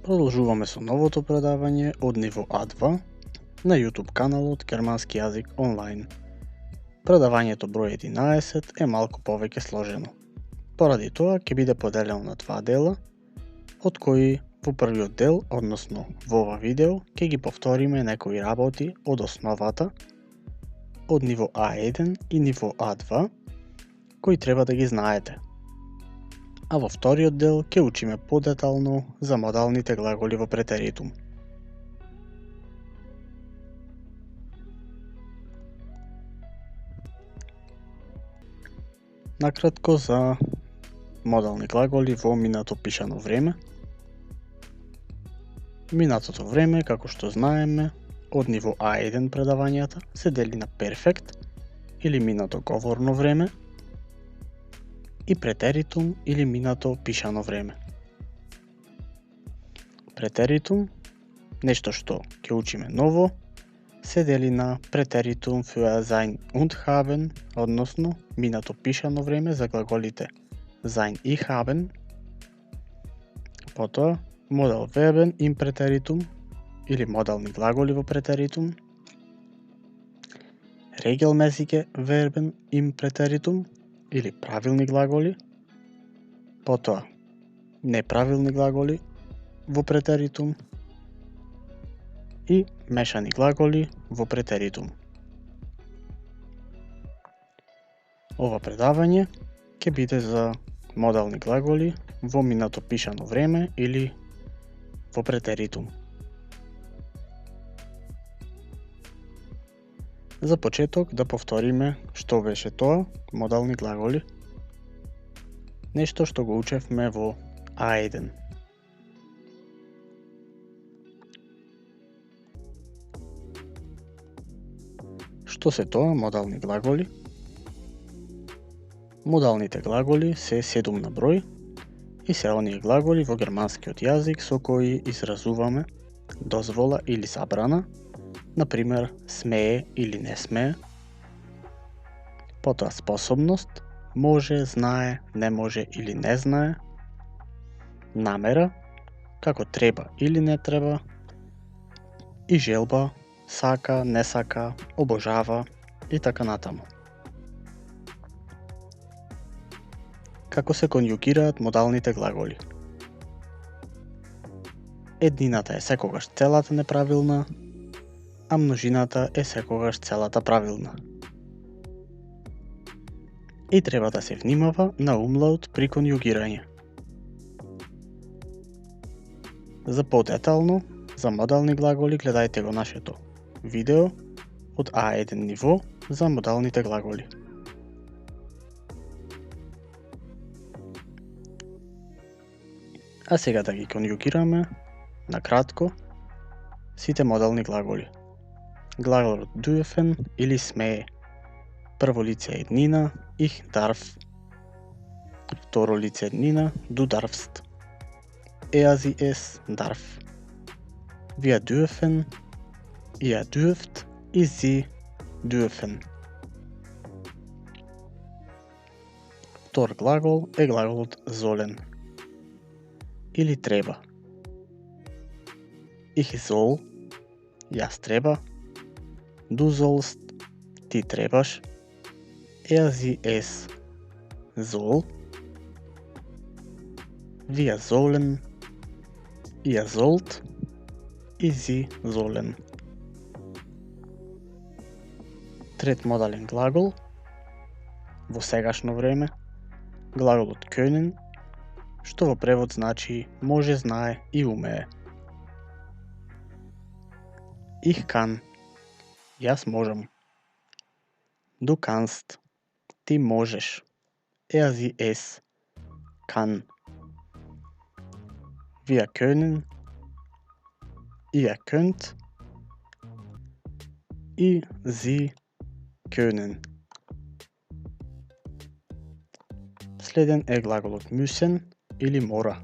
Продолжуваме со новото предавање од ниво А2 на YouTube каналот Германски јазик онлайн. Предавањето број 11 е малку повеќе сложено. Поради тоа ќе биде поделено на два дела, од кои во првиот дел, односно во ова видео, ќе ги повториме некои работи од основата од ниво А1 и ниво А2, кои треба да ги знаете. А во вториот дел ќе учиме подетално за модалните глаголи во претеритум. Накратко за модални глаголи во минато пишано време. Минатото време, како што знаеме, од ниво А1 предавањата се дели на перфект или минато говорно време и претеритум или минато пишано време. Претеритум, нешто што ќе учиме ново, се дели на претеритум für sein und haben, односно минато пишано време за глаголите sein и haben. Потоа модал вербен им претеритум или модални глаголи во претеритум. Regelmäßige Verben im претеритум или правилни глаголи. Потоа неправилни глаголи во претеритум и мешани глаголи во претеритум. Ова предавање ќе биде за модални глаголи во минато пишано време или во претеритум. За почеток да повториме што беше тоа модални глаголи, нешто што го учевме во А1. Што се тоа модални глаголи? Модалните глаголи се 7 на број и се оние глаголи во германскиот јазик со кои изразуваме дозвола или забрана, например смее или не смее. Потоа способност, може, знае, не може или не знае. Намера, како треба или не треба. И желба, сака, не сака, обожава и така натаму. Како се конјугираат модалните глаголи? Еднината е секогаш целата неправилна, а множината е секогаш целата правилна. И треба да се внимава на умлаут при конјугирање. За подетално, за модални глаголи гледајте го нашето видео од А1 ниво за модалните глаголи. А сега да ги конјугираме на кратко сите модални глаголи. Глаголот dürfen или смее. Прво лице еднина, ich darf. Второ лице еднина, du darfst. Sie es darf. Wir dürfen, ihr dürft и sie dürfen. Втор глагол е глаголот sollen или треба. Ich soll, јас треба. Du sollst, ти требаш. Sie es soll. Wir sollen, ihr sollt и sie sollen. Трет модален глагол во сегашно време, глаголот können, што во превод значи може, знае и умее. Ich kann, јас можам. Du kannst, ти можеш. Sie es kann. Wir können, ihr könnt и sie können. Следен е глаголот müssen или мора.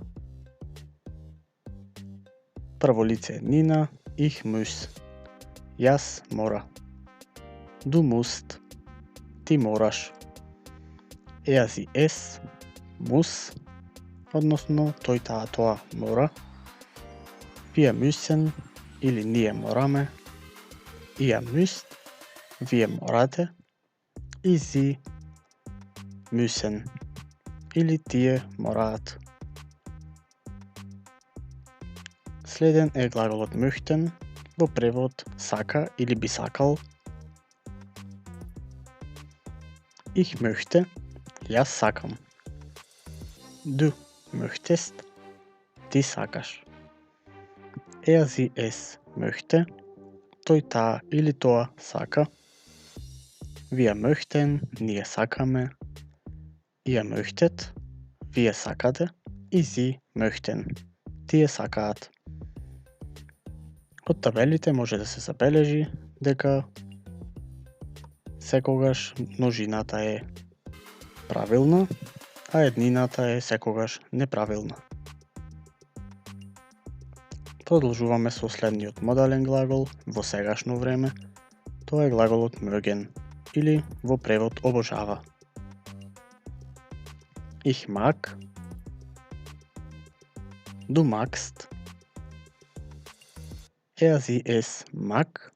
Прво лице еднина, ich muss. Јас мора. Du musst, ти мораш. Sie es muss, односно тој тоа мора. Wir müssen или ние мораме, ihr müsst, вие морате и sie müssen или тие мораат. Следен е глаголот möchten, во превод сака или би сакал. Ich möchte, јас сакам. Du möchtest, ти сакаш. Er, sie, es möchte, тој, таа или тоа сака. Wir möchten, ние сакаме. Ihr möchtet, вие сакате. И sie möchten, тие сакаат. Од табелите може да се забележи дека секогаш множината е правилна, а еднината е секогаш неправилна. Продолжуваме со следниот модален глагол во сегашно време. Тоа е глаголот mögen или во превод обожава. Ich mag, du magst, er, sie, es mag,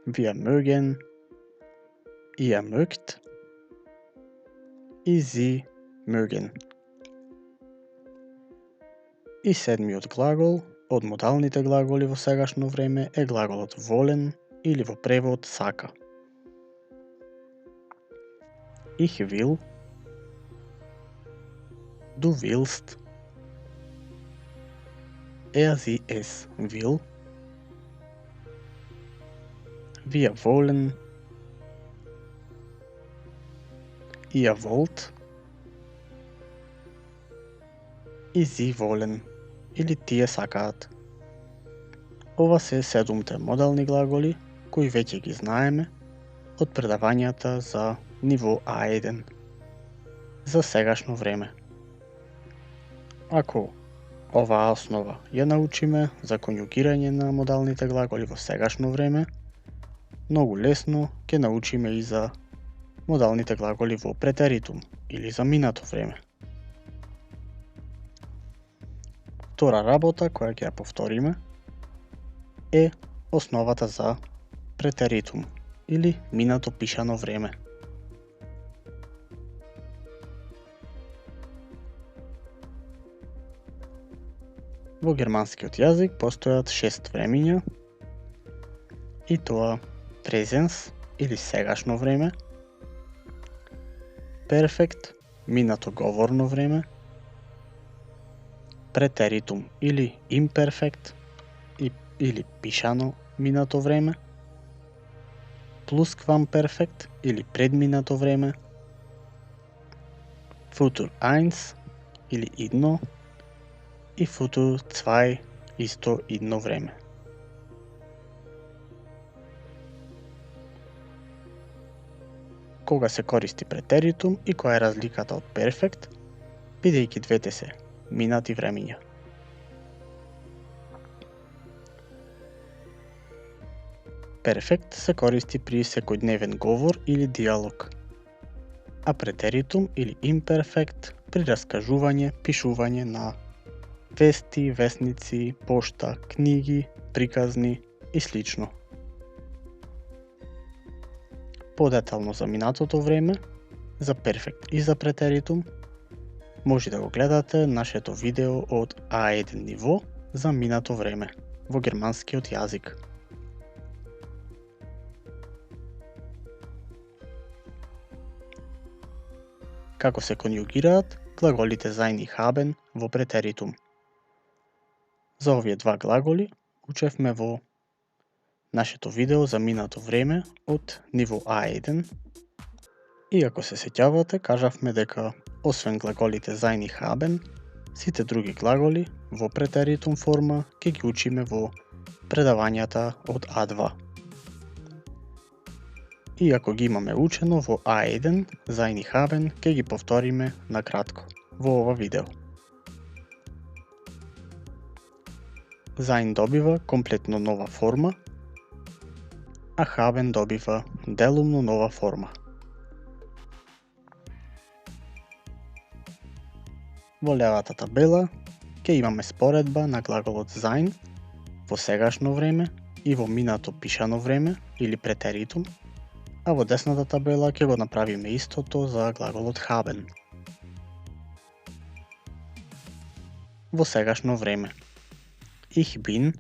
wir mögen, ihr mögt и sie mögen. И седмиот глагол од модалните глаголи во сегашно време е глаголот волен или во превод сака. Ich will, du willst, er, sie, es will, wir wollen, ihr wollt и sie wollen или тие сакаат. Ова се 7 модални глаголи кои веќе ги знаеме од предавањата за ниво А1 за сегашно време. Ако оваа основа ја научиме за конјугирање на модалните глаголи во сегашно време, многу лесно ќе научиме и за модалните глаголи во претеритум или за минато време. Втора работа која ќе ја повториме е основата за претеритум или минато пишано време. Во германскиот јазик постојат 6 времиња и тоа презенс или сегашно време, перфект минато говорно време, претеритум или имперфект или пишано минато време, плусквамперфект или предминато време, футур 1 или идно и футур 2 исто идно време. Кога се користи претеритум и која е разликата од перфект, бидејќи двете се минати времиња. Перфект се користи при секојдневен говор или диалог, а претеритум или имперфект при раскажување, пишување на вести, весници, пошта, книги, приказни и слично. Подетално за минатото време, за перфект и за претеритум, може да го гледате нашето видео од А1 ниво за минато време во германскиот јазик. Како се конјугираат глаголите sein и haben во претеритум. За овие два глаголи учевме во нашето видео за минато време од ниво А1. И ако се сеќавате, кажавме дека освен глаголите sein и haben, сите други глаголи во претеритум форма ќе ги учиме во предавањата од А2. И ако ги имаме учено во А1, sein и haben, ќе ги повториме на кратко во ова видео. Sein добива комплетно нова форма, а haben добива делумно нова форма. Во левата табела ќе имаме споредба на глаголот sein во сегашно време и во минато пишано време или претеритум, а во десната табела ќе го направиме истото за глаголот haben. Во сегашно време. Ich bin,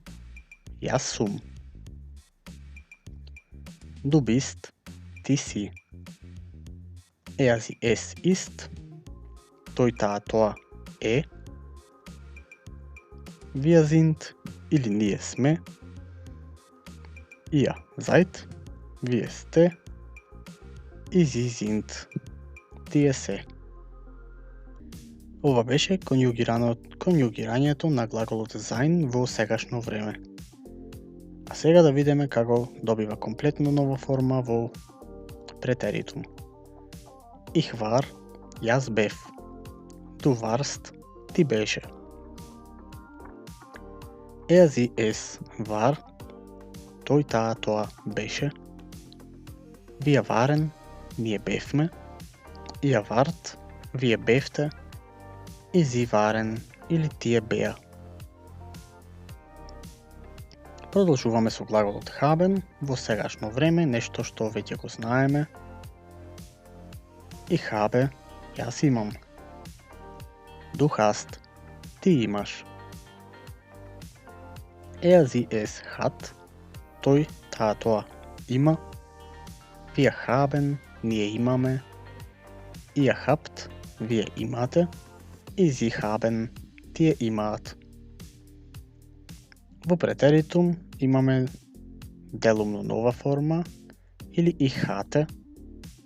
јас сум. Du bist, ти си. Er sie es ist, тој таа тоа е. Wir sind или ние сме. Ihr seid, вие сте. И sie sind, тие се. Ова беше конјугирањето на глаголот sein во сегашно време. А сега да видиме како добива комплетно нова форма во претеритум. Ich war, јас бев. Du warst, ти беше. Er sie es war, тој таа тоа беше. Wir waren, ние бевме. Ihr wart, вие бевте. И sie waren, или тие беа. Продолжуваме со глаголот haben во сегашно време, нешто што веќе го знаеме. Ich habe, јас имам. Du hast, ти имаш. Er sie es hat, тој таа тоа има. Wir haben, ние имаме. Ihr habt, вие имате. И sie haben, тие имаат. Во претеритум имаме делумно нова форма или ich hatte,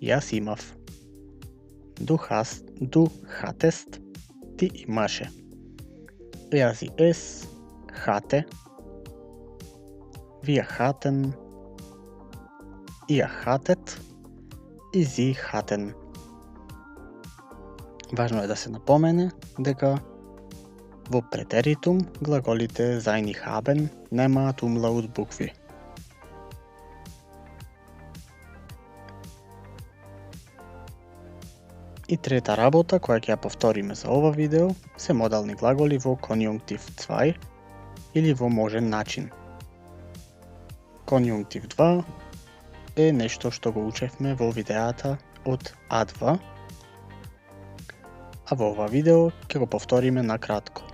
јас имав. Du hattest, ти имаше. Er sie es hatte. Wir hatten. Ihr hattet. И sie hatten. Важно е да се напомене дека во претеритум глаголите sein и haben немаат умлаут букви. И трета работа која ќе ја повториме за ова видео се модални глаголи во конјунктив 2 или во можен начин. Конјунктив 2 е нешто што го учевме во видеата од А2, а во ова видео ќе го повториме на кратко.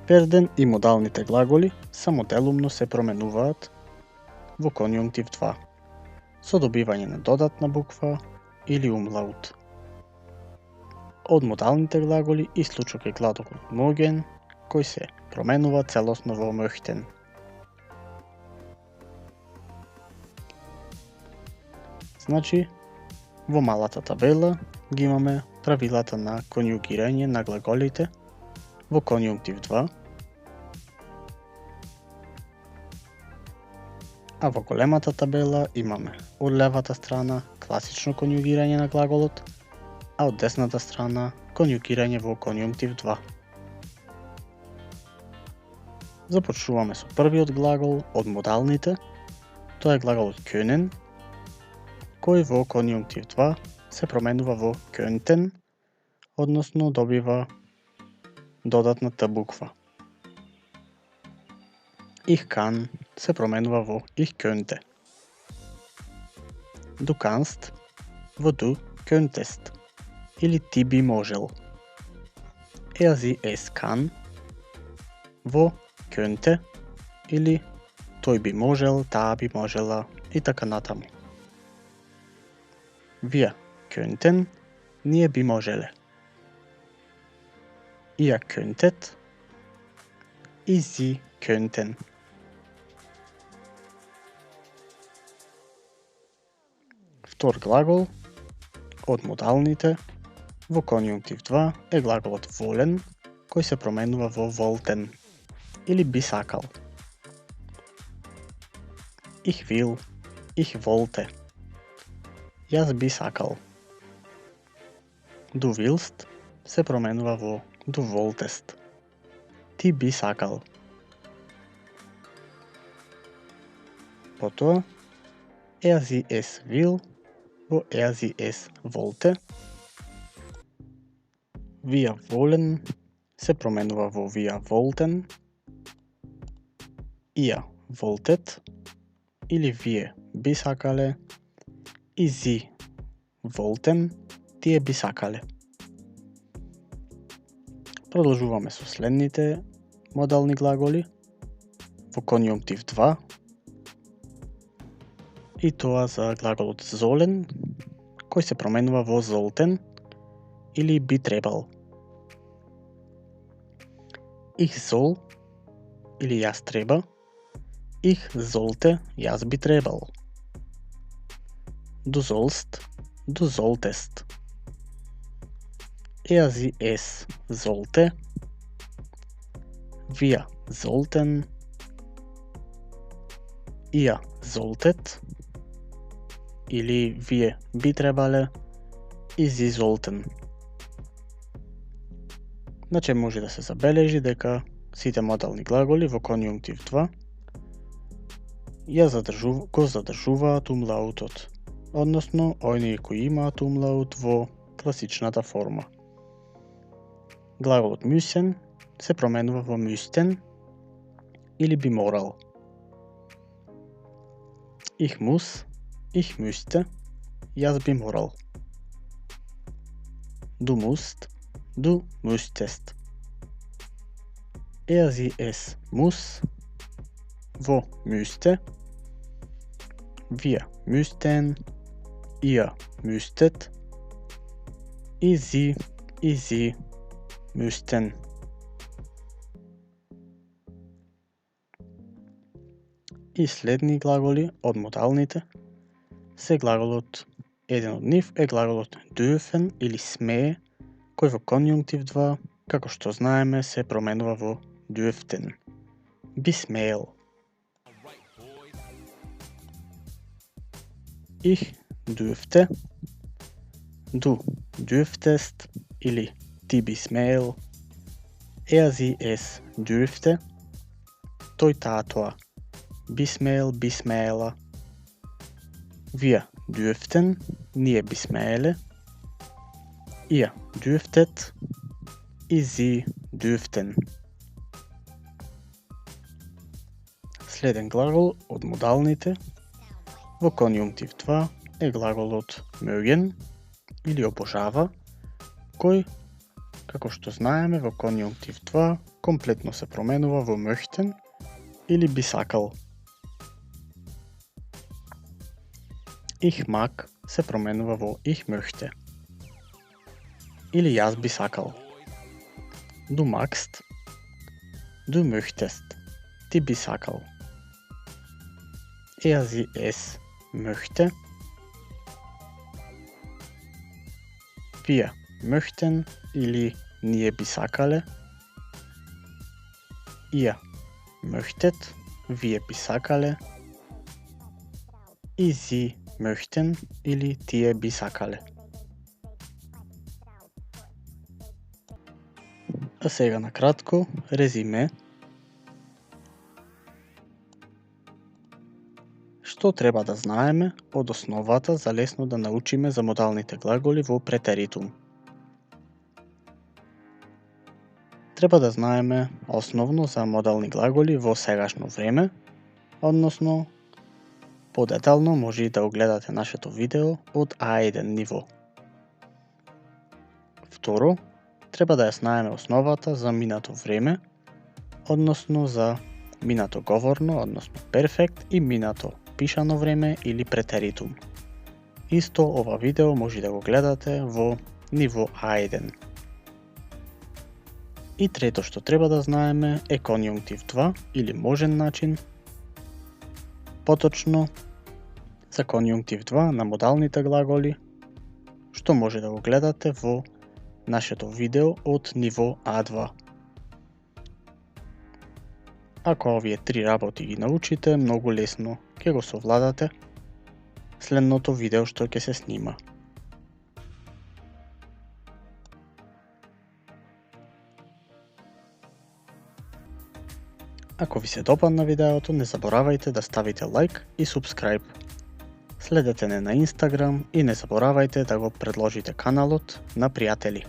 Werden и модалните глаголи само делумно се променуваат во конјунктив 2 со добивање на додатна буква или умлаут. Од модалните глаголи исклучок е глаголот mögen, кој се променува целосно во möchten. Значи, во малата табела ги имаме правилата на конјугирање на глаголите во конјунктив 2, а во големата табела имаме од левата страна класично конјугирање на глаголот, а од десната страна конјугирање во конјунктив 2. Започнуваме со првиот глагол од модалните, тоа е глаголот können, кој во конјунктив 2 се променува во könnten, односно добива додатна т буква. Ich kann се променува во ich könnte. Du kannst во du könntest или ти би можел. Er sie es kann во könnte или тој би можел, таа би можела и така натаму. Wir könnten, ние би можеле. Ihr könntet и sie könnten. Втор глагол од модалните во конјунктив 2 е глаголот wollen, кој се променува во wollten или би сакал. Ich will, ich wollte. Јас би сакал. Du willst се променува во du wolltest. Ти би сакал. Потоа, er sie es will во er sie es wollte Вие волен се променува во вие волтен, ија волтет или вие би сакале и зи волтен, тие би сакале. Продолжуваме со следните модални глаголи во конјунктив 2 и тоа за глаголот золен кој се променува во золтен или би требал. Их зол или јас треба, их золте, јас би требал. Du sollst, du solltest. Sie es sollte, wir sollten, ihr solltet или вие би требале и sie sollten. Значи може да се забележи дека сите модални глаголи во конјунктив 2 го задржуваат умлаутот, односно оние кои имаат умлаут во класичната форма. Глаголот müssen се променува во müssten или би морал. Ich muss, ich müsste, јас би морал. Du musst, du müsstest. Sie es muss, wo müsste, wir müssten, ihr müsstet, и sie müssten. И следни глаголи од модалните се глаголот, еден од нив е глаголот dürfen или смее, кој во конјунктив 2, како што знаеме, се променува во dürften. Би смеел. Ich dürfte, du dürftest или ти би смеел. Sie es dürfte, тој таа тоа. Би смеел, би смеела. Wir dürften, ние би смееле. Ihr dürftet и sie dürften. Следен глагол од модалните во конјунктив 2 е глаголот mögen или обожава, кој, како што знаеме, во конјунктив 2 комплетно се променува во möchten или би сакал. Ich mag се променува во ich möchte или јас би сакал. Du magst, du möchtest, ти би сакал. Sie es möchte, wir möchten или ние би сакале. Ihr möchtet, вие би сакале. И sie möchten или тие би сакале. А сега накратко резиме. Што треба да знаеме од основата за лесно да научиме за модалните глаголи во претеритум? Треба да знаеме основно за модални глаголи во сегашно време, односно подетално може да огледате нашето видео од A1 ниво. Второ, треба да ја знаеме основата за минато време, односно за минато говорно, односно перфект и минато пишано време или претеритум. Исто ова видео може да го гледате во ниво A1. И трето што треба да знаеме е конјунктив 2 или можен начин, поточно за конјунктив 2 на модалните глаголи, што може да го гледате во нашето видео од ниво A2. Ако овие три работи ги научите, многу лесно ќе го совладате следното видео што ќе се снима. Ако ви се допадна видеото, не заборавајте да ставите лайк и субскрайб. Следете не на Инстаграм и не заборавајте да го предложите каналот на пријатели.